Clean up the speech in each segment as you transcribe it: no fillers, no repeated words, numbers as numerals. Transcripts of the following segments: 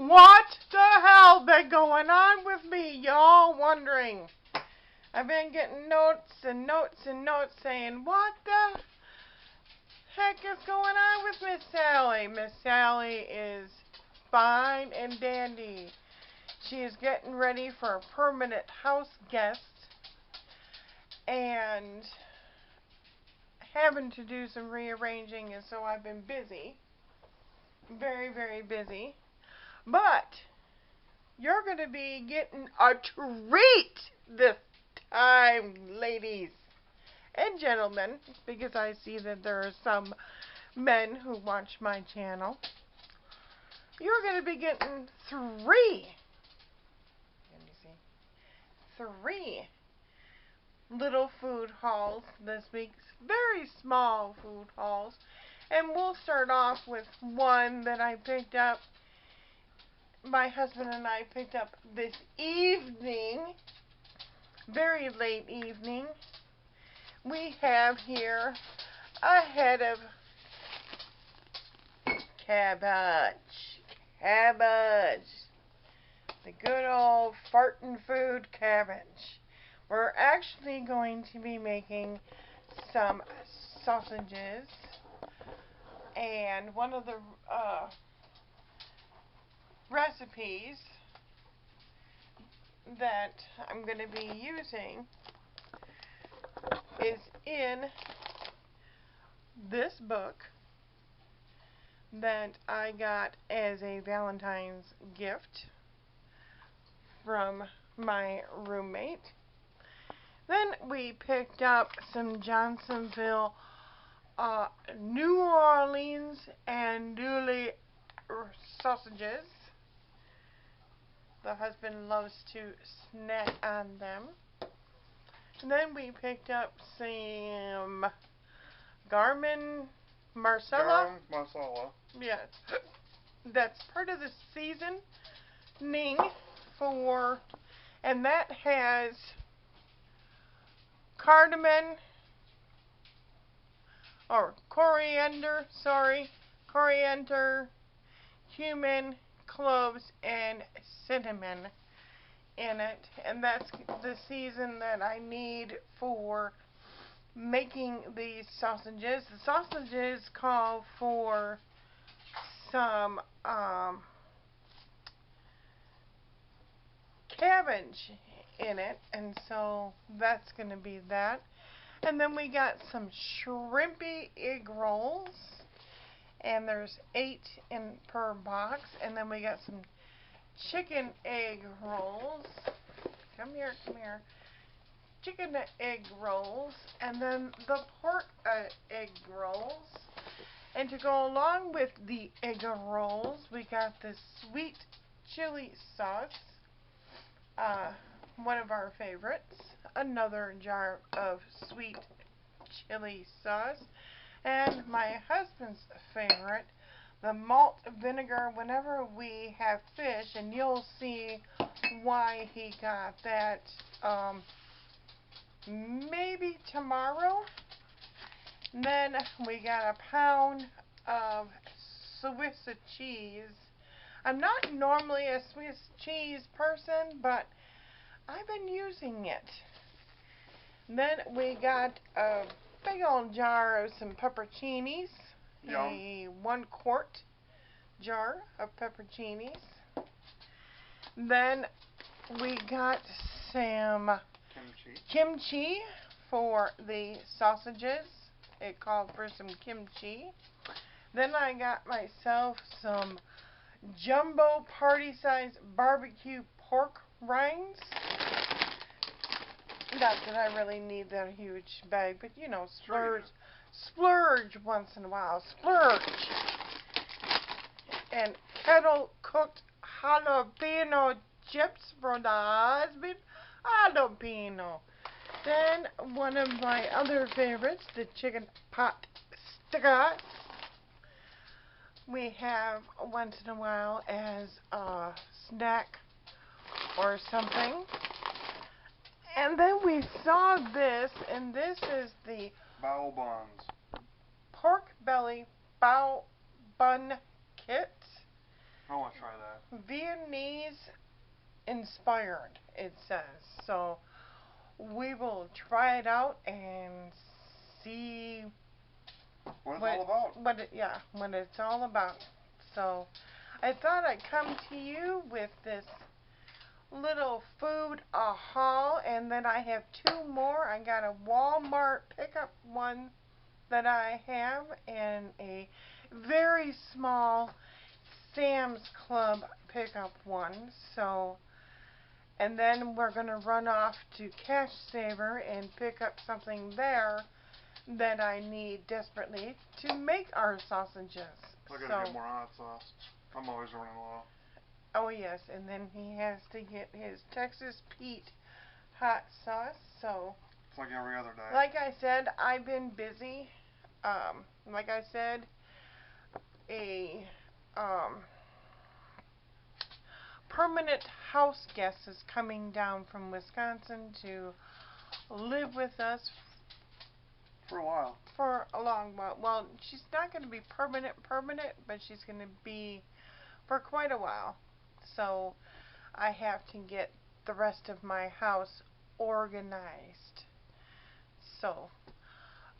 What the hell been going on with me? Y'all wondering. I've been getting notes and notes and notes saying, what the heck is going on with Miss Sally? Miss Sally is fine and dandy. She is getting ready for a permanent house guest and having to do some rearranging, and so I've been busy. Very, very busy. But you're going to be getting a treat this time, ladies and gentlemen, because I see that there are some men who watch my channel. You're going to be getting three little food hauls this week. Very small food hauls. And we'll start off with one that I picked up. My husband and I picked up this evening. Very late evening. We have here a head of cabbage. The good old fartin' food cabbage. We're actually going to be making some sausages. And one of the recipes that I'm going to be using is in this book that I got as a Valentine's gift from my roommate. Then we picked up some Johnsonville, New Orleans andouille sausages. The husband loves to snack on them. And then we picked up some garum masala. Yes. That's part of the seasoning for, and that has cardamom, or coriander, cumin, cloves, and cinnamon in it. And that's the season that I need for making these sausages. The sausages call for some cabbage in it, and so that's going to be that. And then we got some shrimpy egg rolls, and there's 8 per box. And then we got some chicken egg rolls. Come here. Chicken egg rolls, and then the pork egg rolls. And to go along with the egg rolls, we got this sweet chili sauce, one of our favorites. Another jar of sweet chili sauce, and my husband's favorite, the malt vinegar. Whenever we have fish, and you'll see why he got that maybe tomorrow. And then we got a pound of Swiss cheese. I'm not normally a Swiss cheese person, but I've been using it. And then we got a big old jar of some pepperoncinis. Yum. A 1-quart jar of pepperoncinis. Then we got some kimchi for the sausages. It called for some kimchi. Then I got myself some jumbo party-sized barbecue pork rinds. Not that I really need that huge bag, but you know, splurge once in a while. Splurge. And kettle-cooked jalapeno chips for the husband. Jalapeno. Then one of my other favorites, the chicken pot stickers. We have once in a while as a snack or something. And then we saw this, and this is the Bao buns. pork belly bao bun kit. I want to try that. Viennese inspired, it says. So we will try it out and see what it's all about. What it's all about. So I thought I'd come to you with this little food haul, and then I have two more. I got a Walmart pickup one that I have, and a very small Sam's Club pickup one. So, and then we're going to run off to Cashsaver and pick up something there that I need desperately to make our sausages. I gotta get more hot sauce. I'm always running low. Oh yes, and then he has to get his Texas Pete hot sauce. So it's like every other day. Like I said, I've been busy. Like I said, a permanent house guest is coming down from Wisconsin to live with us for a while. For a long while. Well, she's not going to be permanent, but she's going to be for quite a while. So I have to get the rest of my house organized. So,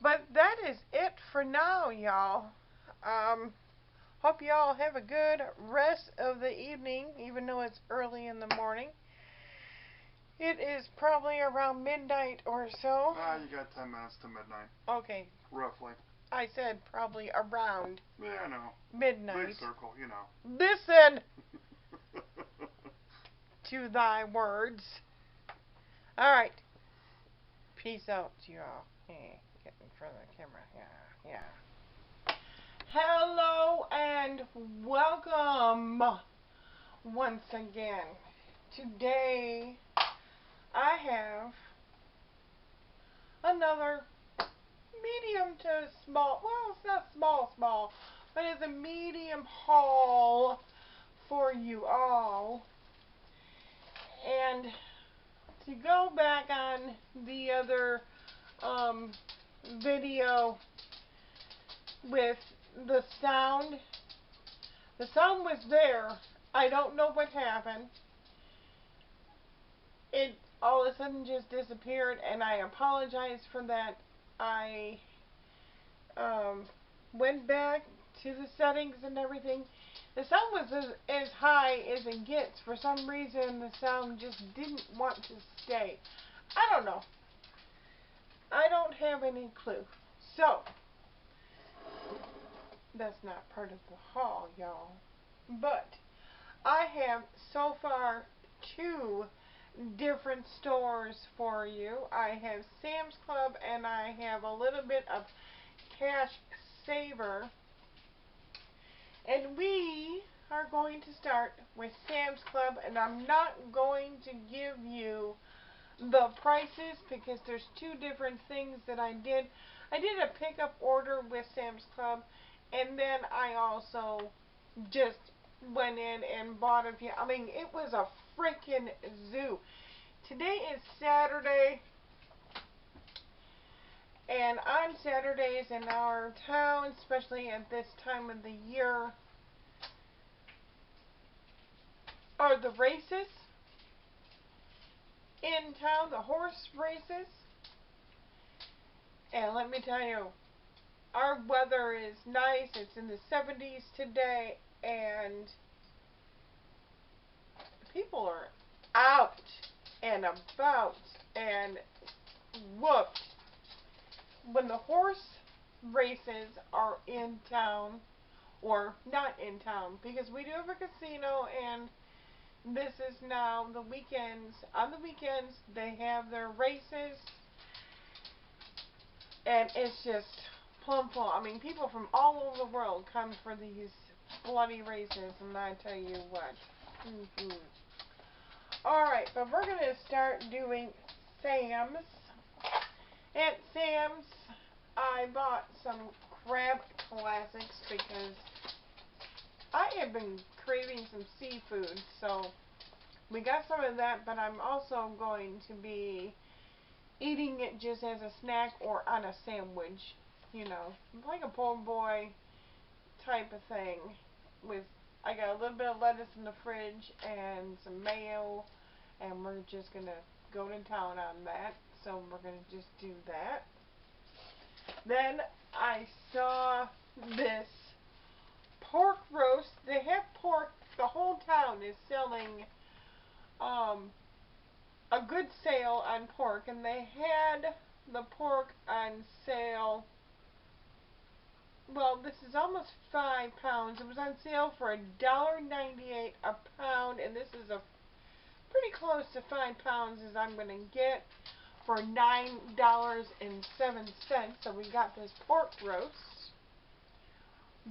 but that is it for now, y'all. Hope y'all have a good rest of the evening, even though it's early in the morning. It is probably around midnight or so. You got 10 minutes to midnight. Okay. Roughly. I said probably around. Yeah, I know. Midnight. Big circle, you know. Listen to thy words. Alright. Peace out, y'all. Hey, get in front of the camera. Yeah. Hello and welcome once again. Today I have another medium to small, well, it's not small, but it's a medium haul for you all. And to go back on the other video with the sound was there. I don't know what happened. It all of a sudden just disappeared, and I apologize for that. I went back to the settings and everything. The sound was as high as it gets. For some reason, the sound just didn't want to stay. I don't know. I don't have any clue. So, that's not part of the haul, y'all. But I have so far 2 different stores for you. I have Sam's Club and I have a little bit of Cashsaver. And we are going to start with Sam's Club, and I'm not going to give you the prices because there's 2 different things that I did. I did a pickup order with Sam's Club, and then I also just went in and bought a few. I mean, it was a freaking zoo. Today is Saturday, and on Saturdays in our town, especially at this time of the year, are the races in town, the horse races. And let me tell you, our weather is nice. It's in the 70s today, and people are out and about and whooped. When the horse races are in town, or not in town, because we do have a casino, and this is now the weekends. On the weekends, they have their races, and it's just plumb full. I mean, people from all over the world come for these bloody races, and I tell you what. Alright, but we're going to start doing Sam's. At Sam's, I bought some crab classics because I have been craving some seafood, so we got some of that, but I'm also going to be eating it just as a snack or on a sandwich, you know, like a po' boy type of thing with I got a little bit of lettuce in the fridge and some mayo, and we're just going to go to town on that. So we're going to just do that. Then I saw this pork roast. They have pork. The whole town is selling a good sale on pork, and they had the pork on sale. Well, this is almost 5 pounds. It was on sale for $1.98 a pound, and this is a pretty close to 5 pounds as I'm going to get for $9.07. So we got this pork roast,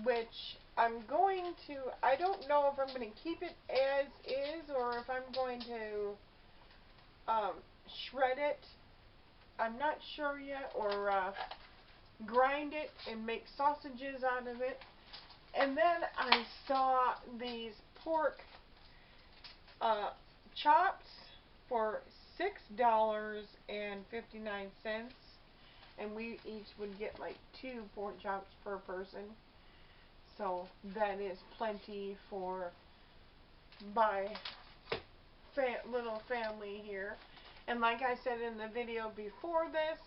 which I'm going to, I don't know if I'm going to keep it as is or if I'm going to shred it. I'm not sure yet, or grind it and make sausages out of it. And then I saw these pork chops for $6.59, and we each would get like 2 pork chops per person. So that is plenty for my little family here. And like I said in the video before this,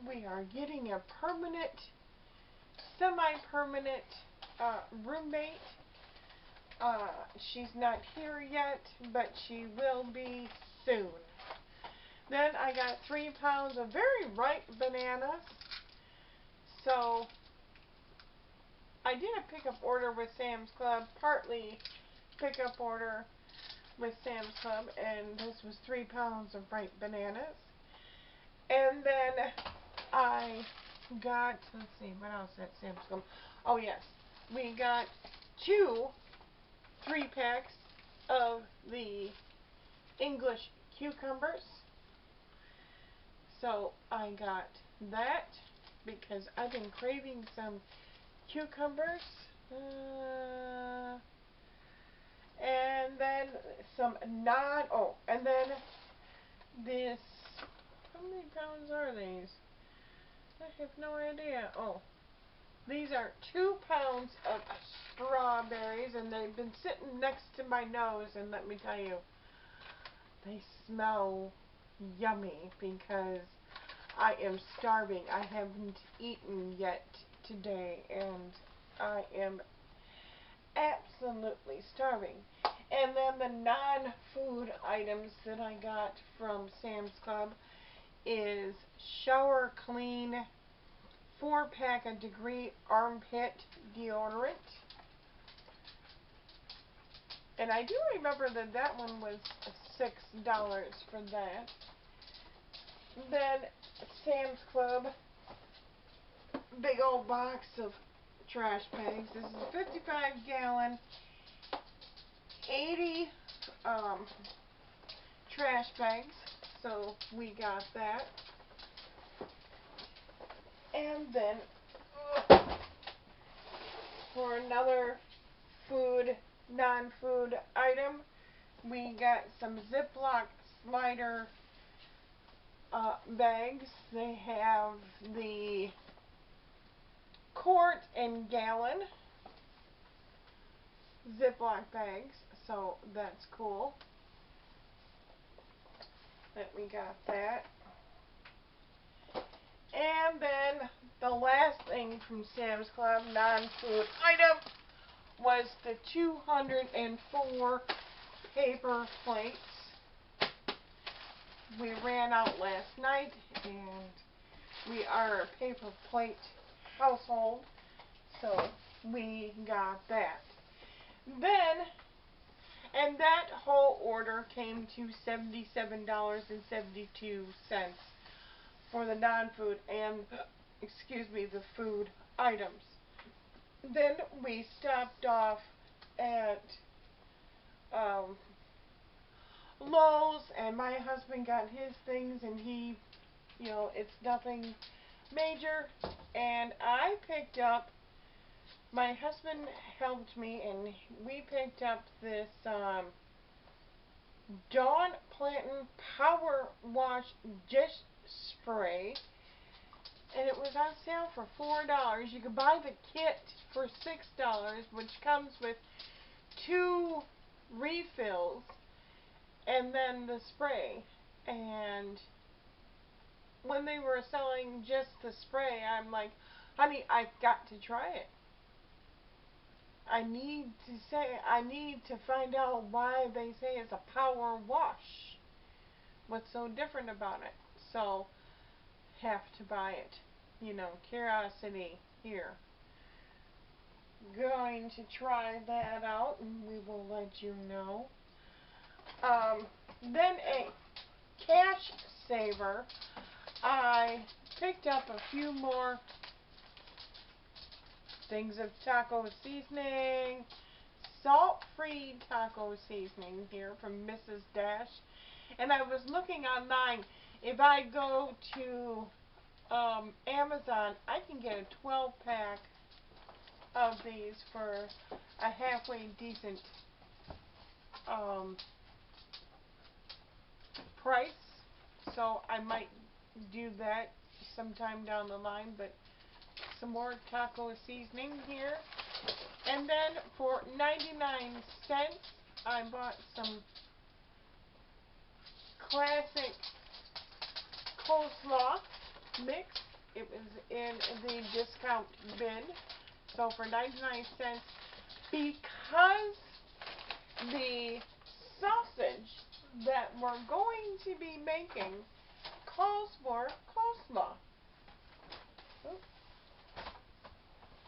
we are getting a permanent, semi-permanent roommate. She's not here yet, but she will be soon. Then I got 3 pounds of very ripe bananas. So I did a pickup order with Sam's Club, partly pickup order with Sam's Club, and this was 3 pounds of ripe bananas. And then I got, let's see, what else at Sam's Club? Oh yes, we got 2 3-packs of the English cucumbers. So I got that because I've been craving some cucumbers. And then some and then this, how many pounds are these? I have no idea. Oh, these are 2 pounds of strawberries, and they've been sitting next to my nose, and let me tell you, they smell yummy because I am starving. I haven't eaten yet today, and I am absolutely starving. And then the non-food items that I got from Sam's Club is Shower Clean 4-pack of Degree Armpit Deodorant. And I do remember that that one was $6 for that. Then Sam's Club, big old box of trash bags. This is a 55-gallon, 80 trash bags. So we got that. And then for another non-food item, we got some Ziploc slider bags. They have the quart and gallon Ziploc bags, so that's cool that we got that. And then the last thing from Sam's Club, non-food item, was the 204 paper plates. We ran out last night, and we are a paper plate household, so we got that. Then, and that whole order came to $77.72 for the non-food and, the food items. Then we stopped off at Lowe's, and my husband got his things, and he, it's nothing major. And I picked up, my husband helped me, and we picked up this Dawn Plantain Power Wash Dish Spray. and it was on sale for $4. You could buy the kit for $6, which comes with 2 refills and then the spray. And when they were selling just the spray, I'm like, honey, I've got to try it. I need to find out why they say it's a power wash. What's so different about it? So, have to buy it. You know, curiosity here. Going to try that out, and we will let you know. Then a Cashsaver. I picked up a few more things of taco seasoning, salt-free taco seasoning here from Mrs. Dash. And I was looking online. If I go to Amazon, I can get a 12-pack of these for a halfway decent price. So I might do that sometime down the line, but some more taco seasoning here. And then for 99 cents, I bought some classic coleslaw mix. It was in the discount bin. So for 99 cents, because the sausage that we're going to be making calls for coleslaw. Oops.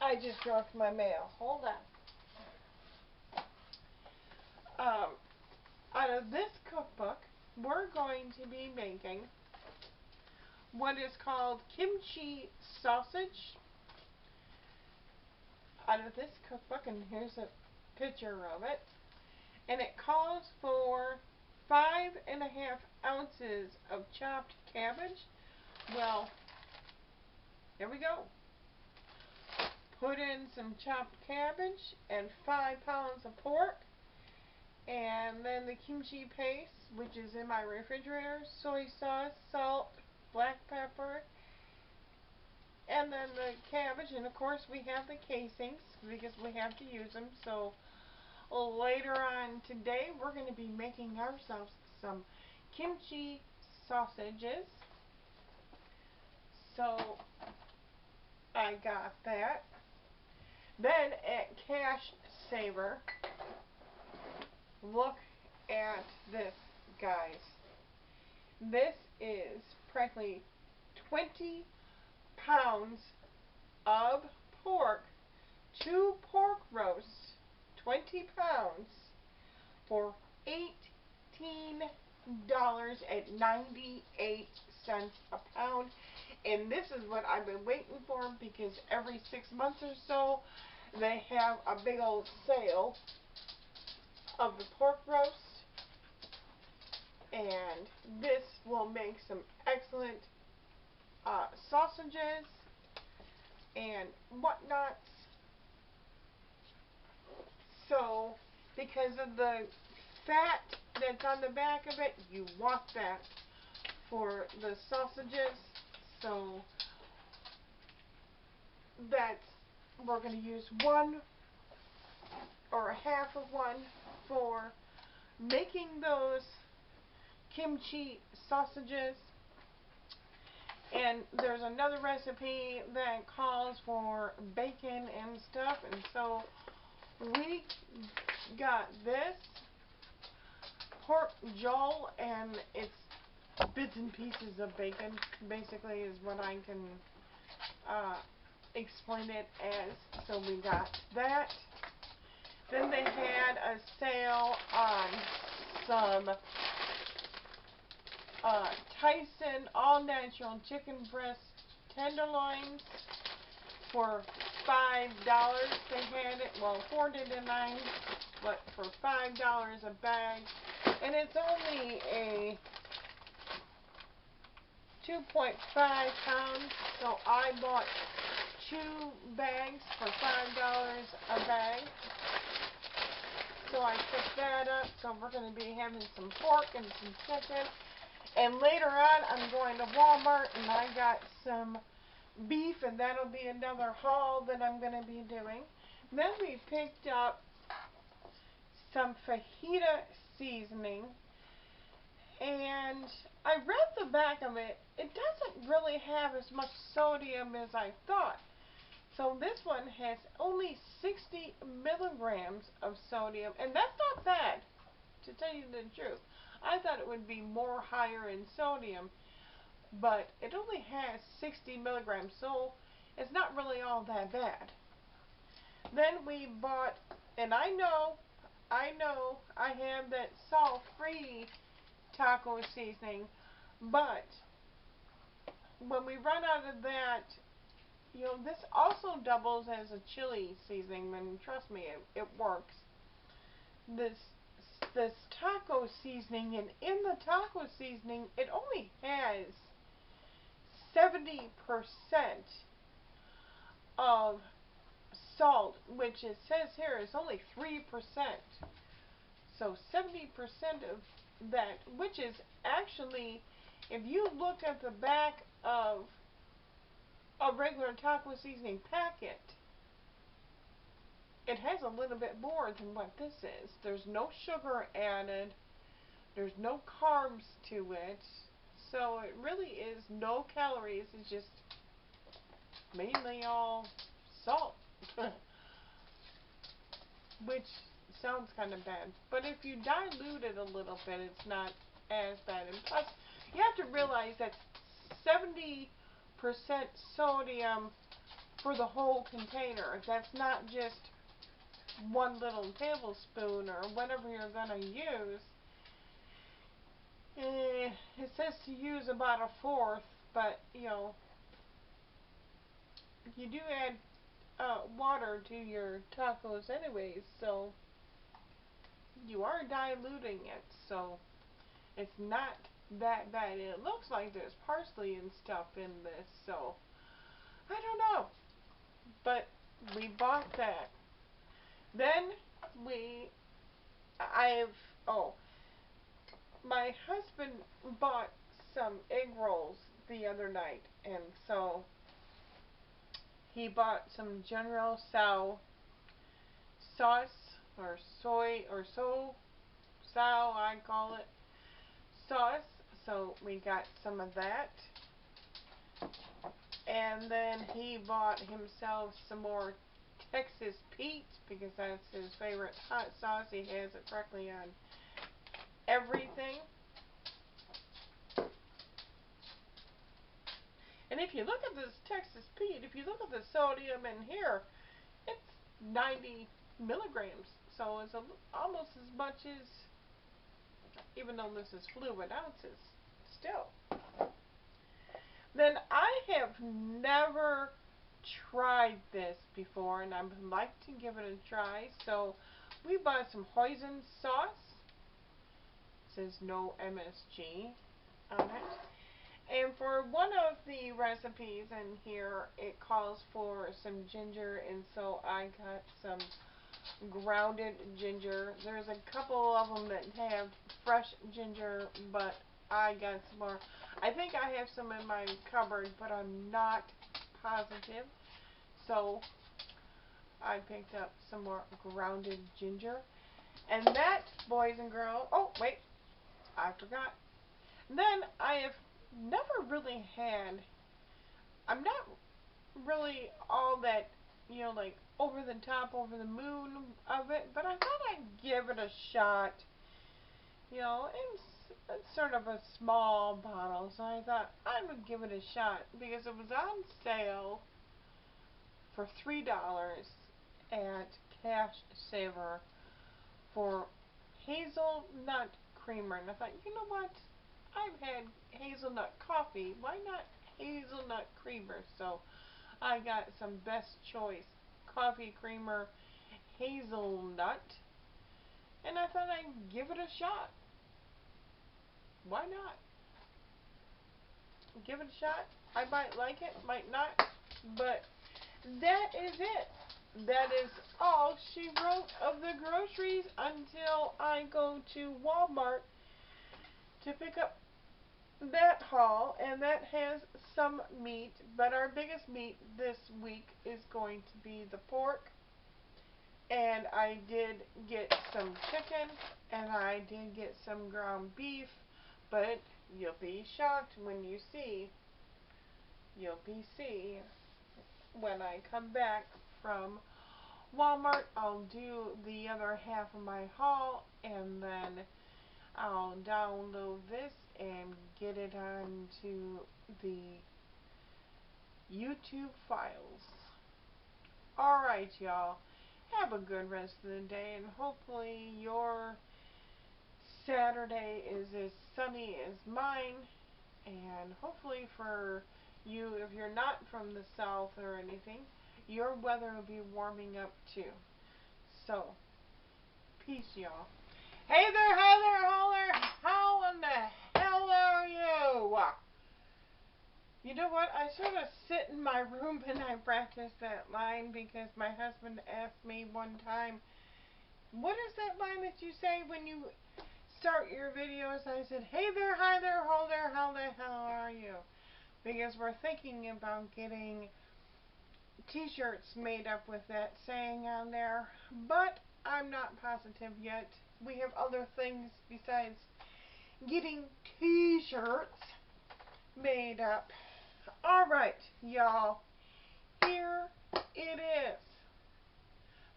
I just dropped my mail. Hold on. Out of this cookbook, we're going to be making what is called kimchi sausage. Out of this cookbook, and here's a picture of it. And it calls for 5.5 ounces of chopped cabbage. Well, here we go. Put in some chopped cabbage and 5 pounds of pork. And then the kimchi paste, which is in my refrigerator, soy sauce, salt, black pepper, and then the cabbage. And of course we have the casings because we have to use them. So later on today we're going to be making ourselves some kimchi sausages. So I got that. Then at Cashsaver, look at this, guys. This is practically 20 pounds of pork, 2 pork roasts, 20 pounds for $18.98 a pound. And this is what I've been waiting for, because every 6 months or so they have a big old sale of the pork roast. And this will make some excellent sausages and whatnots. So, because of the fat that's on the back of it, you want that for the sausages. So we're going to use 1 or a half of 1 for making those kimchi sausages. And there's another recipe that calls for bacon and stuff, and so we got this pork jowl, and it's bits and pieces of bacon, basically, is what I can explain it as. So we got that. Then they had a sale on some Tyson all-natural chicken breast tenderloins for $5. They had it, well, $4.99, but for $5 a bag. And it's only a 2.5 pounds, so I bought 2 bags for $5 a bag. So I picked that up. So we're going to be having some pork and some chicken. And later on, I'm going to Walmart, and I got some beef, and that'll be another haul that I'm going to be doing. Then we picked up some fajita seasoning, and I read the back of it. It doesn't really have as much sodium as I thought. So this one has only 60 milligrams of sodium, and that's not bad, to tell you the truth. I thought it would be more higher in sodium, but it only has 60 milligrams, so it's not really all that bad. Then we bought, and I know I have that salt-free taco seasoning, but when we run out of that, this also doubles as a chili seasoning, and trust me, it works. This taco seasoning, and in the taco seasoning, it only has 70% of salt, which it says here is only 3%. So 70% of that, which is actually, if you look at the back of a regular taco seasoning packet, it has a little bit more than what this is. There's no sugar added. There's no carbs to it. So it really is no calories. It's just mainly all salt. Which sounds kind of bad. But if you dilute it a little bit, it's not as bad. And plus, you have to realize that 70% sodium for the whole container. That's not just one little tablespoon or whatever you're going to use. It says to use about a fourth, but you do add water to your tacos anyways, so you are diluting it, so it's not that bad. It looks like there's parsley and stuff in this, so I don't know, but we bought that. Then my husband bought some egg rolls the other night, and so he bought some General Tso sauce, or I call it, sauce. So we got some of that. And then he bought himself some more Texas Pete, because that's his favorite hot sauce. He has it practically on everything. And if you look at this Texas Pete, if you look at the sodium in here, it's 90 milligrams. So it's almost as much as, even though this is fluid ounces, still. Then I have never tried this before, and I would like to give it a try. So we bought some hoisin sauce. It says no MSG on it. And for one of the recipes in here, it calls for some ginger, and so I got some grounded ginger. There's a couple of them that have fresh ginger, but I got some more. I think I have some in my cupboard, but I'm not positive. So I picked up some more grounded ginger. And that, boys and girls, oh wait, I forgot. Then I have never really had, I'm not really all that, like over the top, over the moon of it, but I thought I'd give it a shot, in sort of a small bottle. So I thought I would give it a shot because it was on sale for $3 at Cashsaver for hazelnut creamer. And I thought, you know what? I've had hazelnut coffee. Why not hazelnut creamer? So I got some Best Choice coffee creamer hazelnut, and I thought I'd give it a shot. Why not? Give it a shot. I might like it, might not, but that is it. That is all she wrote of the groceries until I go to Walmart to pick up that haul, and that has some meat, but our biggest meat this week is going to be the pork. And I did get some chicken, and I did get some ground beef, but you'll be shocked when you see. You'll be see when I come back from Walmart. I'll do the other half of my haul, and then I'll download this and get it onto the YouTube files. Alright, y'all. Have a good rest of the day, and hopefully your Saturday is as sunny as mine, and hopefully for you, if you're not from the south or anything, your weather will be warming up too. So, peace, y'all. Hey there, hi there, holler. How in the hell are you? You know what? I sort of sit in my room and I practice that line because my husband asked me one time, what is that line that you say when you start your videos? I said, hey there, hi there, ho there, how the hell are you? Because we're thinking about getting t-shirts made up with that saying on there, but I'm not positive yet. We have other things besides getting t-shirts made up. Alright, y'all, here it is.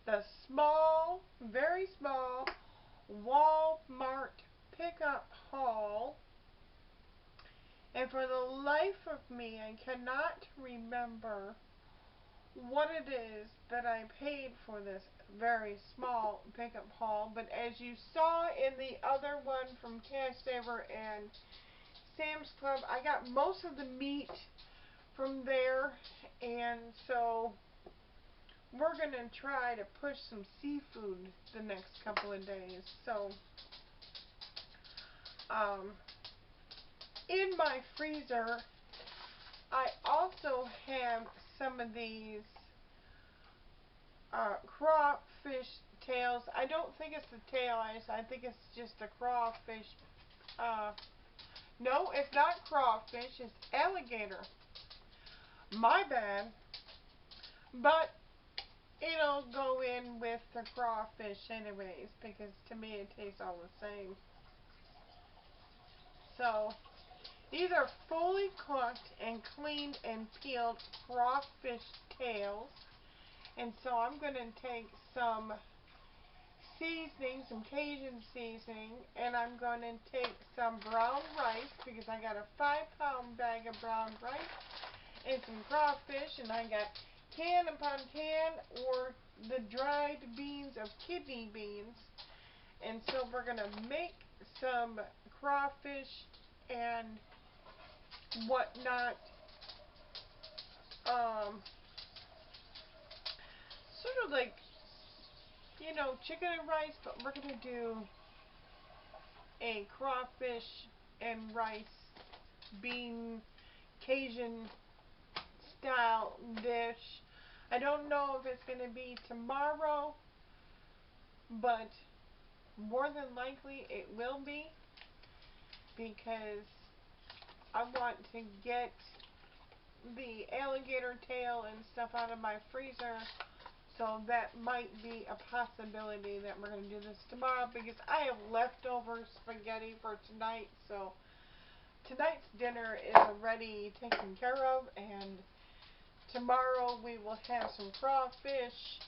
The small, very small Walmart pickup haul. And for the life of me, I cannot remember what it is that I paid for this very small pickup haul. But as you saw in the other one from Cashsaver and Sam's Club, I got most of the meat from there, and so we're going to try to push some seafood the next couple of days. So, in my freezer, I also have some of these crawfish tails. I don't think it's the tail, I think it's just a crawfish. No, it's not crawfish, it's alligator. My bad. But it'll go in with the crawfish anyways, because to me it tastes all the same. So, these are fully cooked and cleaned and peeled crawfish tails. And so I'm going to take some seasoning, some Cajun seasoning, and I'm going to take some brown rice, because I got a 5-pound bag of brown rice, and some crawfish, and I got can upon can or the dried beans of kidney beans. And so we're going to make some crawfish and whatnot, sort of like, you know, chicken and rice, but we're going to do a crawfish and rice bean Cajun style dish. I don't know if it's going to be tomorrow, but more than likely it will be, because I want to get the alligator tail and stuff out of my freezer, so that might be a possibility that we're going to do this tomorrow, because I have leftover spaghetti for tonight. So tonight's dinner is already taken care of, and tomorrow we will have some crawfish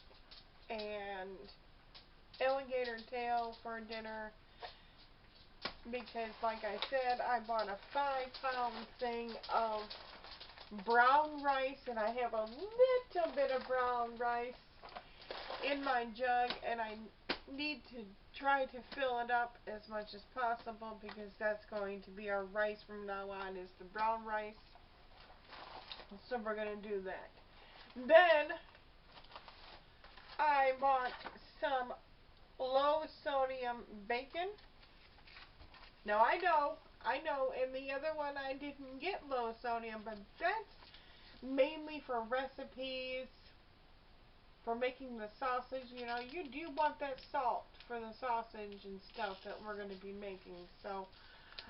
and alligator tail for dinner, because like I said, I bought a 5-pound thing of brown rice, and I have a little bit of brown rice in my jug, and I need to try to fill it up as much as possible, because that's going to be our rice from now on, is the brown rice. So we're going to do that. Then I bought some low sodium bacon. Now I know in the other one I didn't get low sodium, but that's mainly for recipes, for making the sausage. You know, you do want that salt for the sausage and stuff that we're going to be making. So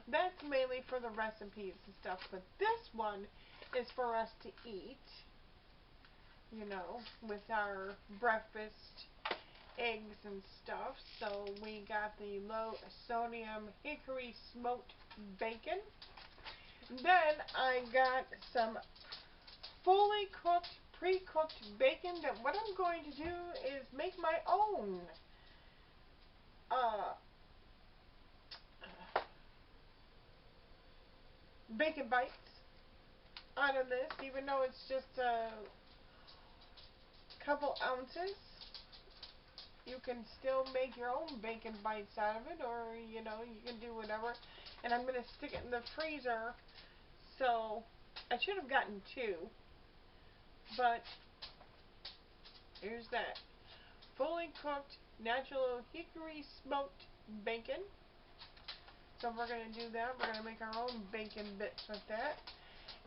That's mainly for the recipes and stuff, but this one is for us to eat, you know, with our breakfast eggs and stuff. So we got the low sodium hickory smoked bacon. Then I got some fully cooked, pre-cooked bacon that what I'm going to do is make my own uh, bacon bites out of this, even though it's just a couple ounces. You can still make your own bacon bites out of it, or you know, you can do whatever. And I'm gonna stick it in the freezer. So I should have gotten two, but here's that fully cooked natural hickory smoked bacon. So we're gonna do that. We're gonna make our own bacon bits with that.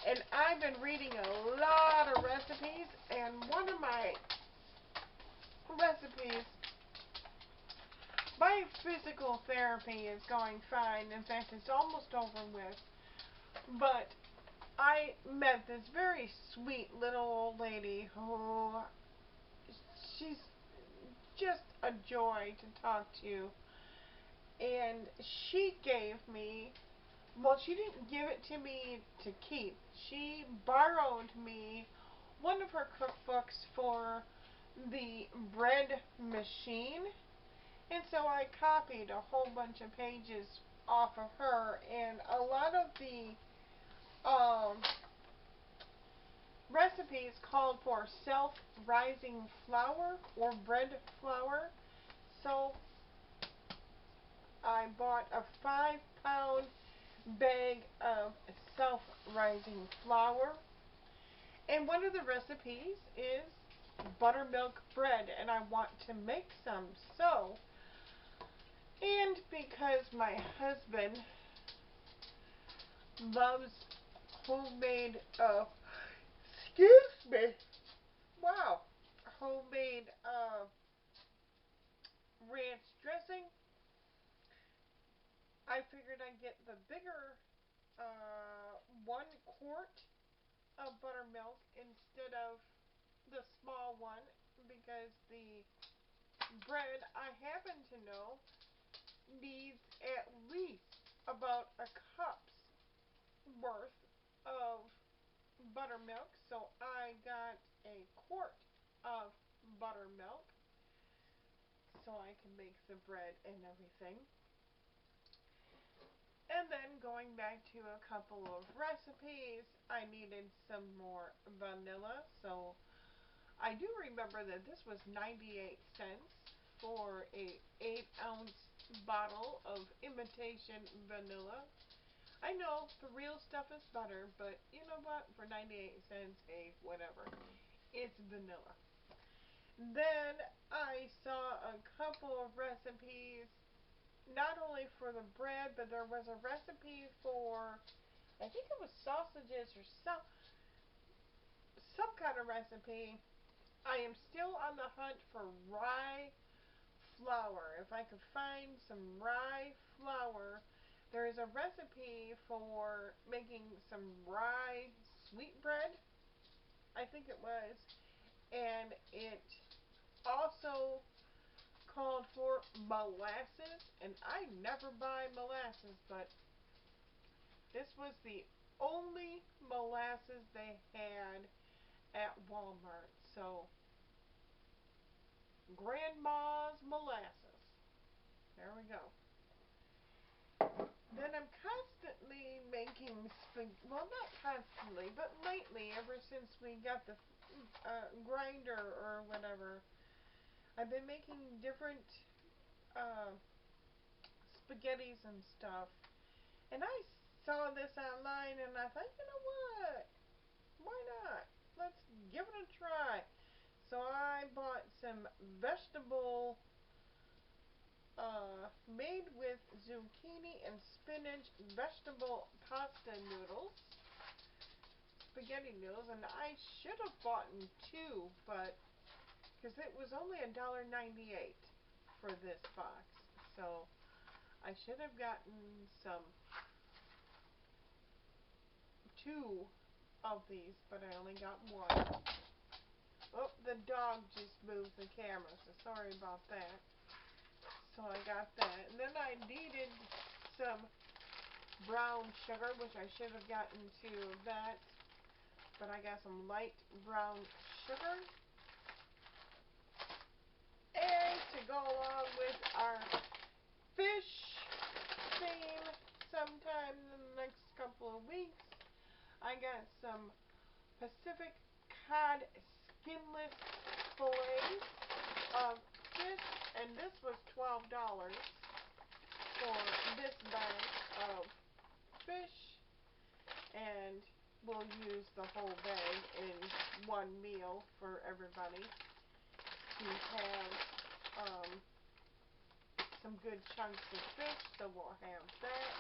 And I've been reading a lot of recipes, and one of my recipes, my physical therapy is going fine. In fact, it's almost over with. But I met this very sweet little old lady who, she's just a joy to talk to. And she gave me, well, she didn't give it to me to keep. She borrowed me one of her cookbooks for the bread machine. And so I copied a whole bunch of pages off of her, and a lot of the recipes called for self-rising flour or bread flour. So I bought a 5-pound bag of self-rising flour, and one of the recipes is buttermilk bread, and I want to make some. So, and because my husband loves homemade, excuse me, wow, homemade ranch dressing, I figured I'd get the bigger 1 quart of buttermilk instead of the small one, because the bread, I happen to know, needs at least about a cup's worth of buttermilk. So I got a quart of buttermilk so I can make the bread and everything. And then going back to a couple of recipes, I needed some more vanilla. So I do remember that this was 98 cents for a 8-ounce bottle of imitation vanilla. I know the real stuff is better, but you know what? For 98 cents, hey, whatever. It's vanilla. Then I saw a couple of recipes, not only for the bread, but there was a recipe for, I think it was sausages or some kind of recipe. I am still on the hunt for rye flour. If I could find some rye flour, there is a recipe for making some rye sweetbread, I think it was, and it also called for molasses, and I never buy molasses, but this was the only molasses they had at Walmart. So, Grandma's molasses. There we go. Then I'm constantly making well, not constantly, but lately, ever since we got the grinder or whatever, I've been making different uh, spaghettis and stuff. And I saw this online, and I thought, you know what? Why not? Let's give it a try. So I bought some vegetable made with zucchini and spinach vegetable pasta noodles, spaghetti noodles, and I should have bought two, but because it was only $1.98 for this box, so I should have gotten some 2 of these, but I only got 1. Oh, the dog just moved the camera, so sorry about that. So I got that. And then I needed some brown sugar, which I should have gotten to that. But I got some light brown sugar. And to go along with our fish theme sometime in the next couple of weeks, I got some Pacific cod skinless fillets of fish, and this was $12 for this bag of fish, and we'll use the whole bag in one meal for everybody to have some good chunks of fish, so we'll have that.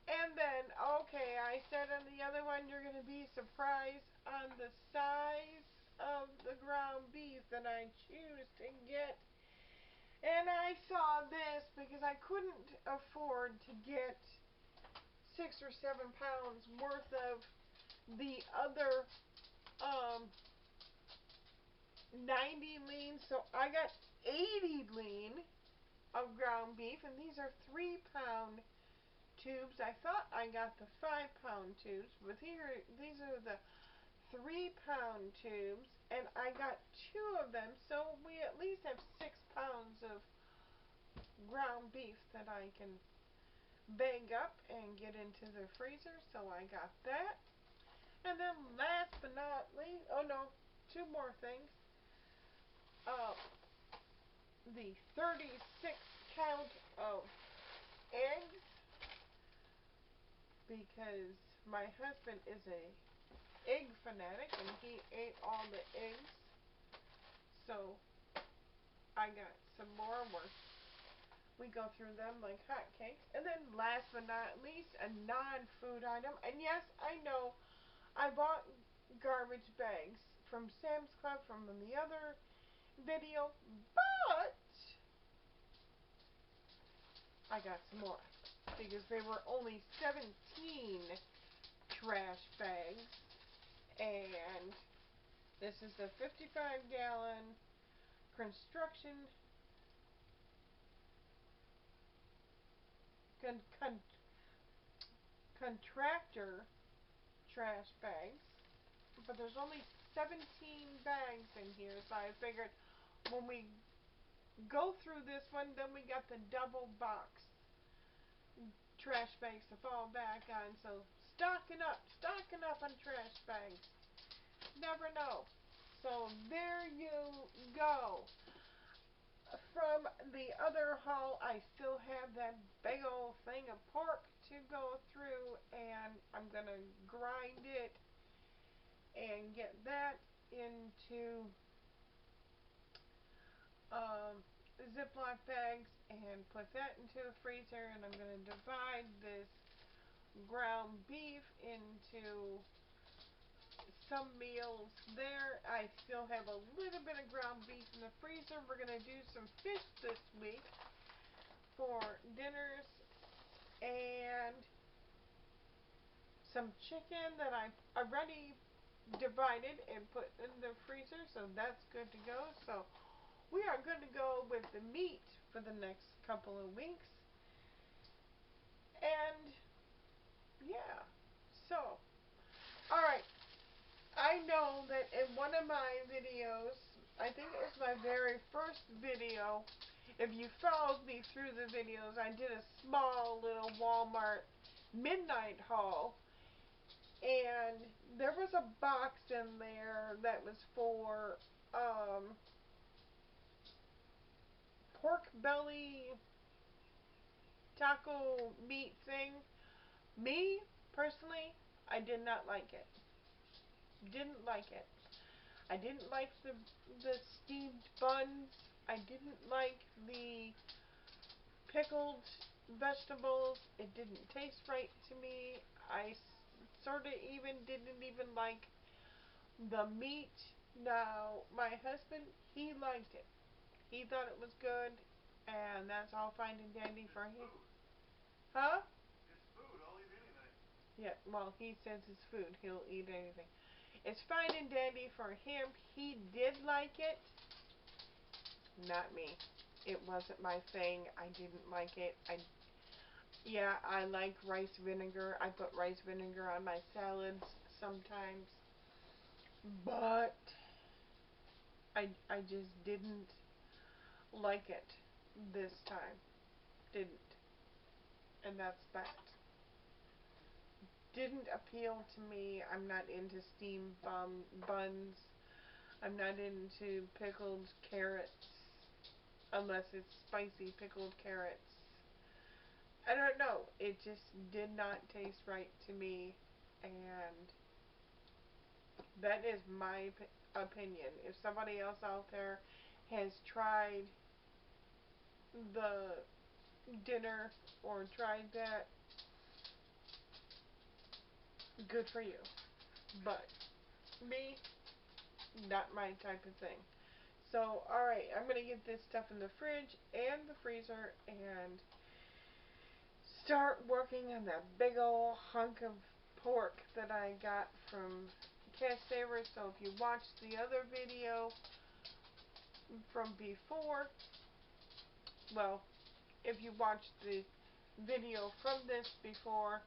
And then, okay, I said on the other one you're going to be surprised on the size of the ground beef that I choose to get. And I saw this because I couldn't afford to get 6 or 7 pounds worth of the other 90 lean, so I got 80 lean of ground beef, and these are 3-pound tubes. I thought I got the 5-pound tubes, but these are the 3-pound tubes, and I got 2 of them, so we at least have 6 pounds of ground beef that I can bag up and get into the freezer, so I got that. And then last but not least, oh no, 2 more things. The 36 count of eggs, because my husband is a egg fanatic and he ate all the eggs, so I got some more. We go through them like hotcakes. And then last but not least, a non-food item, and yes, I know I bought garbage bags from Sam's Club from the other video, but I got some more because they were only 17 trash bags, and this is the 55-gallon construction contractor trash bags, but there's only 17 bags in here, so I figured when we go through this one, then we got the double box trash bags to fall back on, so stocking up on trash bags. Never know. So there you go. From the other haul, I still have that big old thing of pork to go through, and I'm going to grind it and get that into Ziploc bags and put that into the freezer, and I'm going to divide this ground beef into some meals there. I still have a little bit of ground beef in the freezer. We're going to do some fish this week for dinners, and some chicken that I already divided and put in the freezer, so that's good to go. So we are going to go with the meat for the next couple of weeks. And yeah, so alright, I know that in one of my videos, I think it was my very first video, if you followed me through the videos, I did a small little Walmart midnight haul, and there was a box in there that was for pork belly taco meat thing. Me, personally, I did not like it. Didn't like it. I didn't like the steamed buns. I didn't like the pickled vegetables. It didn't taste right to me. I sort of didn't even like the meat. Now, my husband, he liked it. He thought it was good, and that's all fine and dandy for him. Huh? It's food. I'll eat anything. Yeah, well, he says it's food. He'll eat anything. It's fine and dandy for him. He did like it. Not me. It wasn't my thing. I didn't like it. Yeah, I like rice vinegar. I put rice vinegar on my salads sometimes. But I just didn't like it this time. Didn't. And that's that. Didn't appeal to me. I'm not into steamed buns. I'm not into pickled carrots unless it's spicy pickled carrots. I don't know. It just did not taste right to me, and that is my opinion. If somebody else out there has tried the dinner or tried that, good for you. But me, not my type of thing. So, alright, I'm going to get this stuff in the fridge and the freezer and start working on that big old hunk of pork that I got from Cashsaver. So if you watched the other video from before, well, if you watched the video from this before,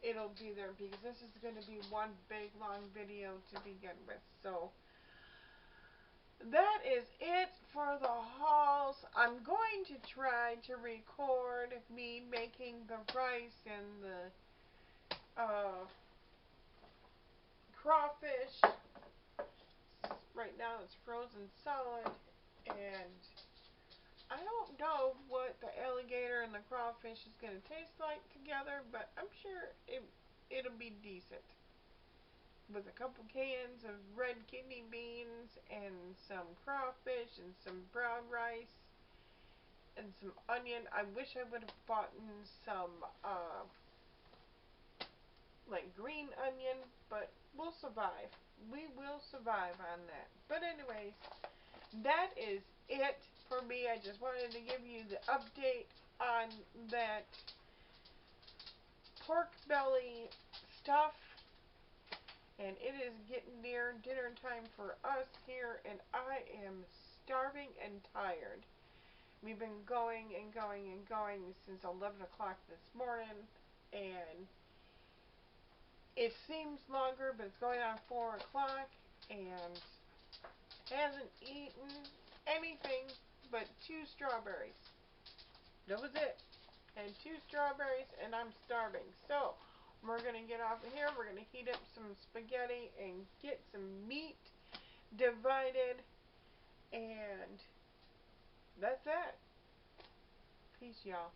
it'll be there because this is going to be one big long video to begin with. So that is it for the hauls. I'm going to try to record me making the rice and the crawfish. Right now it's frozen solid, and I don't know what the alligator and the crawfish is going to taste like together, but I'm sure it'll be decent. With a couple cans of red kidney beans and some crawfish and some brown rice and some onion. I wish I would have bought some like green onion, but we'll survive. We will survive on that. But anyways, that is it for me. I just wanted to give you the update on that pork belly stuff. And it is getting near dinner time for us here, and I am starving and tired. We've been going and going and going since 11 o'clock this morning, and it seems longer, but it's going on 4 o'clock, and hasn't eaten anything but 2 strawberries. That was it. And 2 strawberries, and I'm starving. So, we're going to get off of here. We're going to heat up some spaghetti and get some meat divided. And that's it. Peace, y'all.